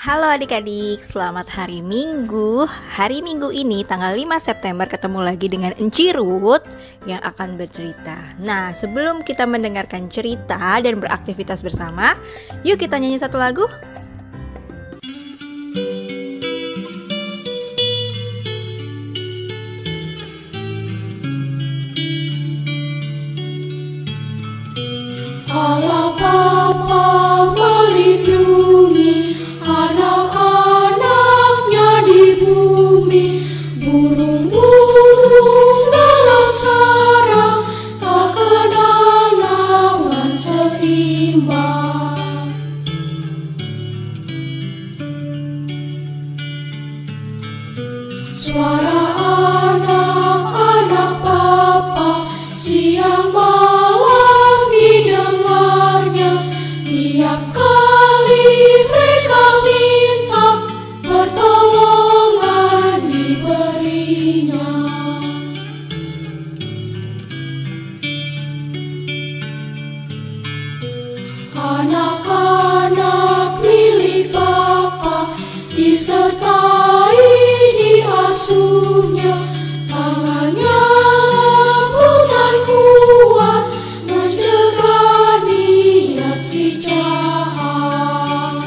Halo adik-adik, selamat hari Minggu. Hari Minggu ini tanggal 5 September ketemu lagi dengan Enci Ruth yang akan bercerita. Nah, sebelum kita mendengarkan cerita dan beraktivitas bersama, yuk kita nyanyi satu lagu. Allah Bapa melindungi anak-anaknya di bumi, burung-burung dalam sarang tak kenal lawan seimbang. Suara anak-anak Bapa siang malam didengarnya, tiap kali mereka minta pertolongan diberinya. Anak-anak milik Bapa disertai diasuhnya, tangannya lembut dan kuat mencegah niat si jahat.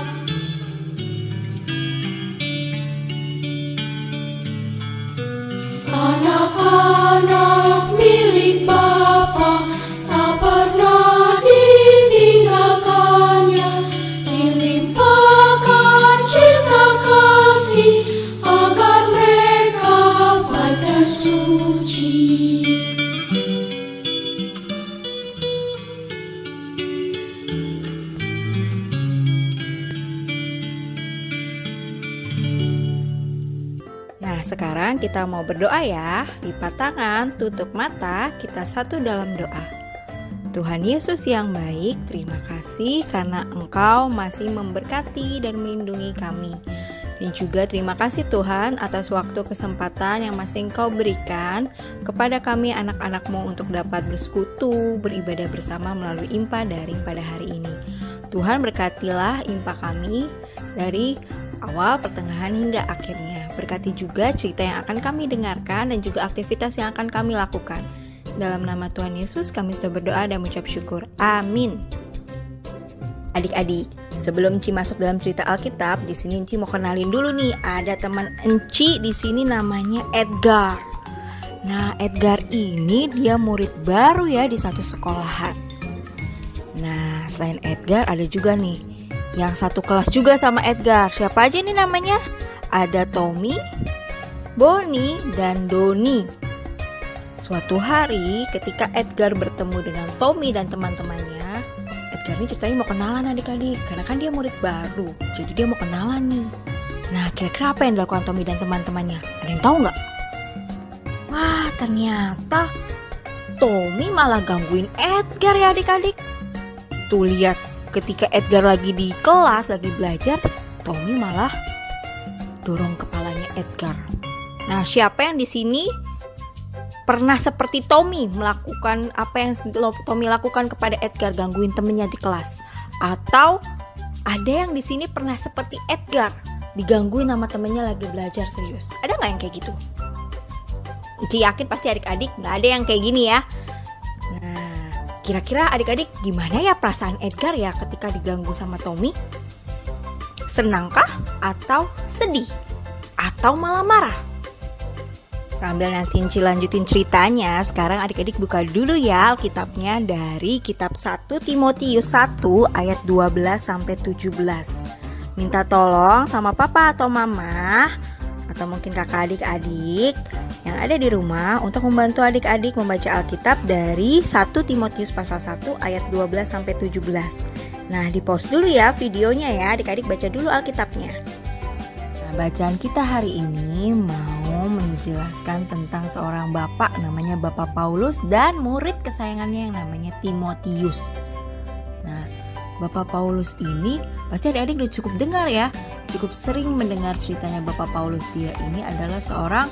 Anak-anak milik Bapa tak pernah ditinggalkannya, dilimpahkan cinta kasih agar mereka baik dan suci. Nah, sekarang kita mau berdoa ya. Lipat tangan, tutup mata, kita satu dalam doa. Tuhan Yesus yang baik, terima kasih karena Engkau masih memberkati dan melindungi kami. Dan juga terima kasih Tuhan atas waktu kesempatan yang masih Engkau berikan kepada kami anak-anak-Mu untuk dapat bersekutu, beribadah bersama melalui IMPA Daring pada hari ini. Tuhan berkatilah IMPA kami dari awal, pertengahan hingga akhirnya. Berkati juga cerita yang akan kami dengarkan dan juga aktivitas yang akan kami lakukan. Dalam nama Tuhan Yesus kami sudah berdoa dan mengucap syukur. Amin. Adik-adik, sebelum Enci masuk dalam cerita Alkitab, di sini Enci mau kenalin dulu nih. Ada teman Enci di sini namanya Edgar. Nah, Edgar ini dia murid baru ya di satu sekolahan. Nah, selain Edgar ada juga nih yang satu kelas juga sama Edgar. Siapa aja nih namanya? Ada Tommy, Bonnie, dan Doni. Suatu hari ketika Edgar bertemu dengan Tommy dan teman-temannya, Edgar ini ceritanya mau kenalan adik-adik, karena kan dia murid baru, jadi dia mau kenalan nih. Nah, kira-kira apa yang dilakukan Tommy dan teman-temannya? Ada yang tahu nggak? Wah, ternyata Tommy malah gangguin Edgar ya adik-adik. Tuh lihat, ketika Edgar lagi di kelas, lagi belajar, Tommy malah dorong kepalanya Edgar. Nah, siapa yang di sini pernah seperti Tommy melakukan apa yang Tommy lakukan kepada Edgar, gangguin temennya di kelas? Atau ada yang di sini pernah seperti Edgar, digangguin sama temennya lagi belajar serius? Ada nggak yang kayak gitu? Enci yakin pasti adik-adik nggak ada yang kayak gini ya. Nah, kira-kira adik-adik gimana ya perasaan Edgar ya ketika diganggu sama Tommy? Senangkah? Atau sedih? Atau malah marah? Sambil nanti Enci lanjutin ceritanya, sekarang adik-adik buka dulu ya Alkitabnya dari kitab 1 Timotius 1 ayat 12-17. Minta tolong sama papa atau mama atau mungkin kakak adik-adik yang ada di rumah untuk membantu adik-adik membaca Alkitab dari 1 Timotius pasal 1 ayat 12-17. Nah, di pause dulu ya videonya ya, adik-adik baca dulu Alkitabnya. Nah, bacaan kita hari ini mau menjelaskan tentang seorang bapak namanya Bapak Paulus dan murid kesayangannya yang namanya Timotius. Nah, Bapak Paulus ini pasti adik-adik udah cukup dengar ya, cukup sering mendengar ceritanya Bapak Paulus. Dia ini adalah seorang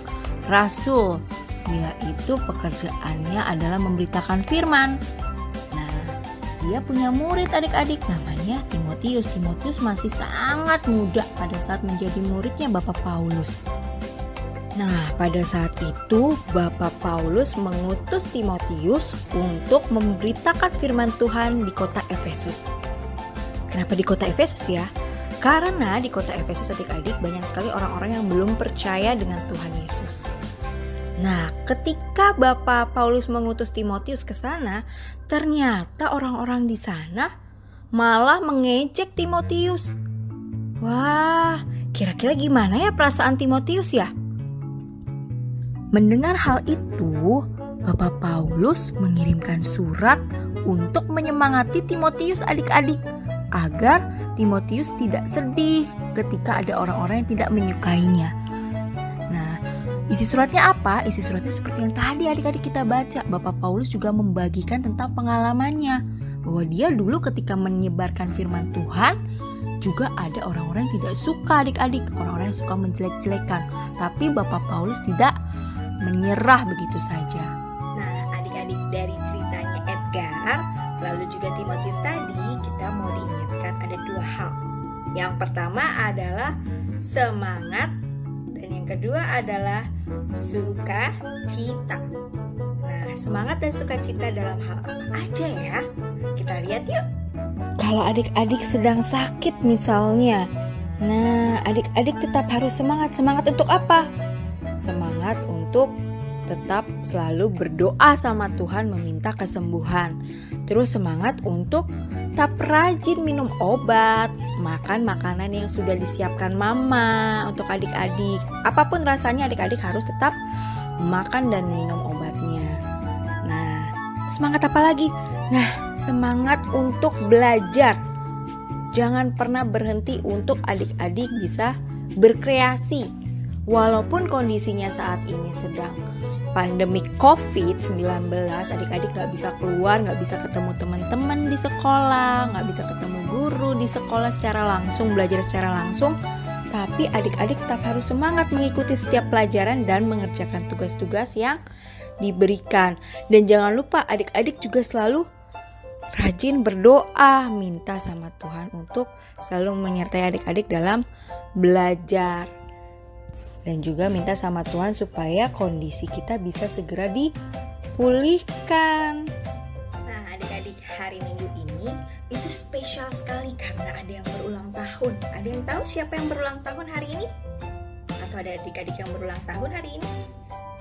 rasul. Dia itu pekerjaannya adalah memberitakan firman. Nah, dia punya murid adik-adik namanya Timotius. Timotius. Timotius masih sangat muda pada saat menjadi muridnya Bapak Paulus. Nah, pada saat itu Bapak Paulus mengutus Timotius untuk memberitakan firman Tuhan di kota Efesus. Kenapa di kota Efesus ya? Karena di kota Efesus adik-adik banyak sekali orang-orang yang belum percaya dengan Tuhan Yesus. Nah, ketika Bapak Paulus mengutus Timotius ke sana, ternyata orang-orang di sana malah mengejek Timotius. Wah, kira-kira gimana ya perasaan Timotius ya? Mendengar hal itu, Bapak Paulus mengirimkan surat untuk menyemangati Timotius adik-adik, agar Timotius tidak sedih ketika ada orang-orang yang tidak menyukainya. Nah, isi suratnya apa? Isi suratnya seperti yang tadi adik-adik kita baca. Bapak Paulus juga membagikan tentang pengalamannya, bahwa dia dulu ketika menyebarkan firman Tuhan, juga ada orang-orang yang tidak suka adik-adik, orang-orang yang suka menjelek-jelekan. Tapi Bapak Paulus tidak menyerah begitu saja. Nah, adik-adik, dari ceritanya Edgar lalu juga Timotius tadi, kita mau diingatkan ada dua hal. Yang pertama adalah semangat, dan yang kedua adalah sukacita. Nah, semangat dan sukacita dalam hal apa aja ya? Kita lihat yuk. Kalau adik-adik sedang sakit misalnya, nah adik-adik tetap harus semangat. Semangat untuk apa? Semangat untuk tetap selalu berdoa sama Tuhan meminta kesembuhan. Terus semangat untuk tetap rajin minum obat, makan makanan yang sudah disiapkan mama untuk adik-adik. Apapun rasanya adik-adik harus tetap makan dan minum obatnya. Nah, semangat apa lagi? Nah, semangat untuk belajar. Jangan pernah berhenti untuk adik-adik bisa berkreasi. Walaupun kondisinya saat ini sedang pandemi COVID-19, adik-adik gak bisa keluar, gak bisa ketemu teman-teman di sekolah, gak bisa ketemu guru di sekolah secara langsung, belajar secara langsung. Tapi adik-adik tetap harus semangat mengikuti setiap pelajaran dan mengerjakan tugas-tugas yang diberikan. Dan jangan lupa adik-adik juga selalu rajin berdoa, minta sama Tuhan untuk selalu menyertai adik-adik dalam belajar. Dan juga minta sama Tuhan supaya kondisi kita bisa segera dipulihkan. Nah adik-adik, hari Minggu ini itu spesial sekali karena ada yang berulang tahun. Ada yang tahu siapa yang berulang tahun hari ini? Atau ada adik-adik yang berulang tahun hari ini?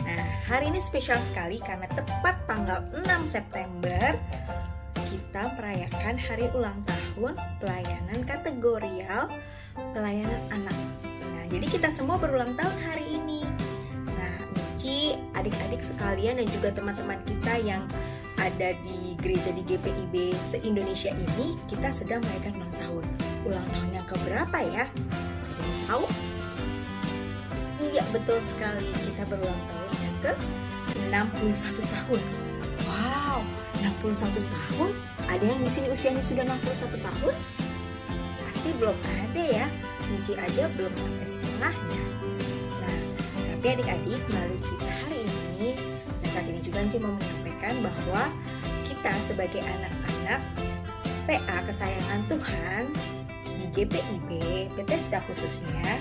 Nah hari ini spesial sekali karena tepat tanggal 6 September kita merayakan hari ulang tahun pelayanan kategorial pelayanan anak. Jadi kita semua berulang tahun hari ini. Nah, Mici, adik-adik sekalian dan juga teman-teman kita yang ada di gereja di GPIB se-Indonesia ini, kita sedang merayakan ulang tahun. Ulang tahun yang keberapa ya? Tahu? Iya, betul sekali. Kita berulang tahun yang ke-61 tahun. Wow, 61 tahun? Ada yang di sini usianya sudah 61 tahun? Pasti belum ada ya. Mici aja belum sampai setengahnya. Nah, tapi adik-adik melalui cerita hari ini dan saat ini juga Mici mau menyampaikan bahwa kita sebagai anak-anak PA kesayangan Tuhan di GPIB, Bethesda khususnya,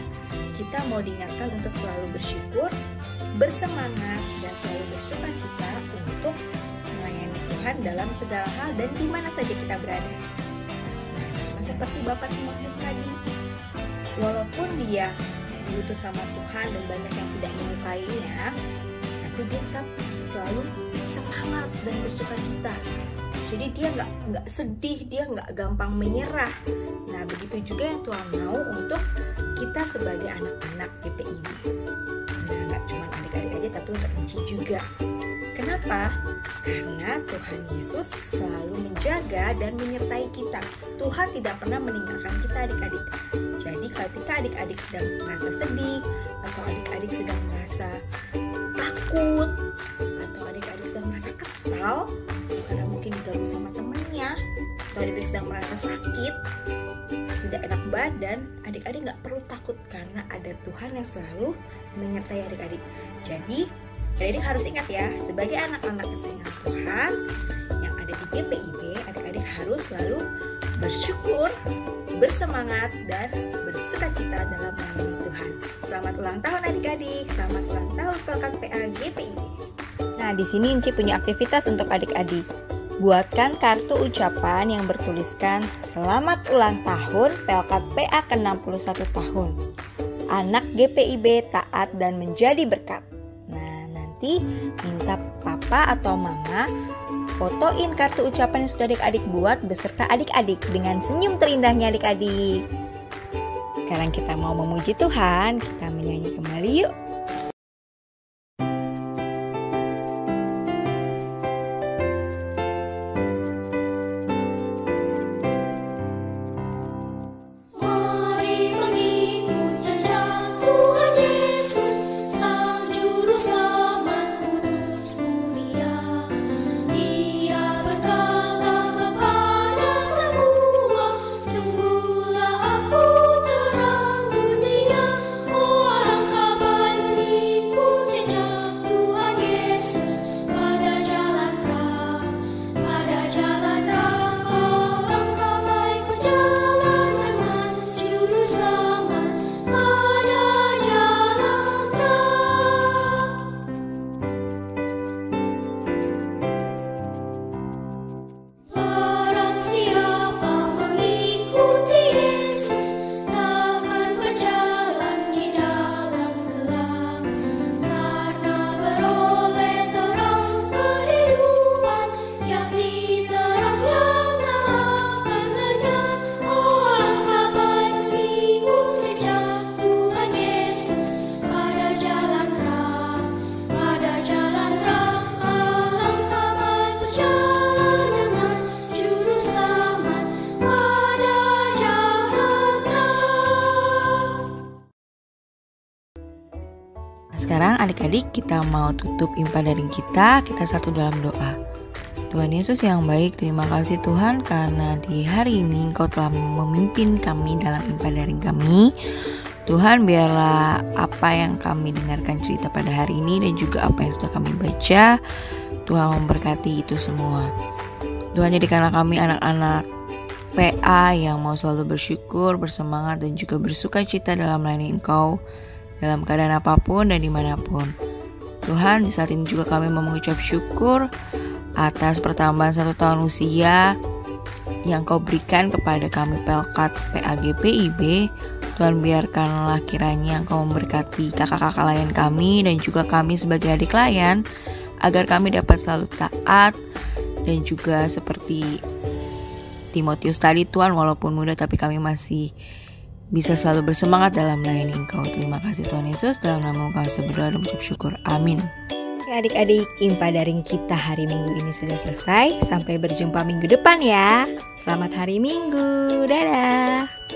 kita mau diingatkan untuk selalu bersyukur, bersemangat dan selalu bersukacita untuk melayani Tuhan dalam segala hal dan di mana saja kita berada. Nah, sama seperti Bapak Timotius tadi. Walaupun dia diutus sama Tuhan dan banyak yang tidak menyukainya, tapi dia tetap selalu semangat dan bersukacita. Jadi dia nggak sedih, dia nggak gampang menyerah. Nah begitu juga yang Tuhan mau untuk kita sebagai anak-anak GPIB. Nah nggak cuma adik-adik aja, tapi untuk Enci juga. Kenapa? Karena Tuhan Yesus selalu menjaga dan menyertai kita. Tuhan tidak pernah meninggalkan kita adik-adik. Jadi ketika adik-adik sedang merasa sedih, atau adik-adik sedang merasa takut, atau adik-adik sedang merasa kesal, karena mungkin diganggu sama temannya, atau adik-adik sedang merasa sakit, tidak enak badan, adik-adik gak perlu takut karena ada Tuhan yang selalu menyertai adik-adik. Jadi adik-adik harus ingat ya, sebagai anak-anak kesayangan Tuhan yang ada di GPIB, adik-adik harus selalu bersyukur, bersemangat dan bersukacita dalam melayani Tuhan. Selamat ulang tahun adik-adik, selamat ulang tahun Pelkat PA GPIB. Nah, di sini Inci punya aktivitas untuk adik-adik. Buatkan kartu ucapan yang bertuliskan Selamat ulang tahun Pelkat PA ke-61 tahun. Anak GPIB taat dan menjadi berkat. Nah, nanti minta papa atau mama fotoin kartu ucapan yang sudah adik-adik buat beserta adik-adik dengan senyum terindahnya adik-adik. Sekarang kita mau memuji Tuhan, kita menyanyi kembali yuk. Sekarang adik-adik kita mau tutup impa daring kita satu dalam doa. Tuhan Yesus yang baik, terima kasih Tuhan karena di hari ini Engkau telah memimpin kami dalam impa daring kami. Tuhan, biarlah apa yang kami dengarkan cerita pada hari ini dan juga apa yang sudah kami baca, Tuhan memberkati itu semua. Tuhan, jadikanlah kami anak-anak PA yang mau selalu bersyukur, bersemangat dan juga bersukacita dalam melayani Engkau dalam keadaan apapun dan dimanapun. Tuhan, di saat ini juga kami mau mengucap syukur atas pertambahan 1 tahun usia yang Kau berikan kepada kami Pelkat PA GPIB. Tuhan, biarkanlah kiranya Engkau memberkati kakak-kakak layan kami dan juga kami sebagai adik layan, agar kami dapat selalu taat dan juga seperti Timotius tadi Tuhan, walaupun muda tapi kami masih bisa selalu bersemangat dalam melayani Engkau. Terima kasih Tuhan Yesus, dalam nama Engkau sudah berdoa dan mengucap syukur. Amin. Adik-adik, impa daring kita hari Minggu ini sudah selesai. Sampai berjumpa minggu depan ya. Selamat hari Minggu. Dadah.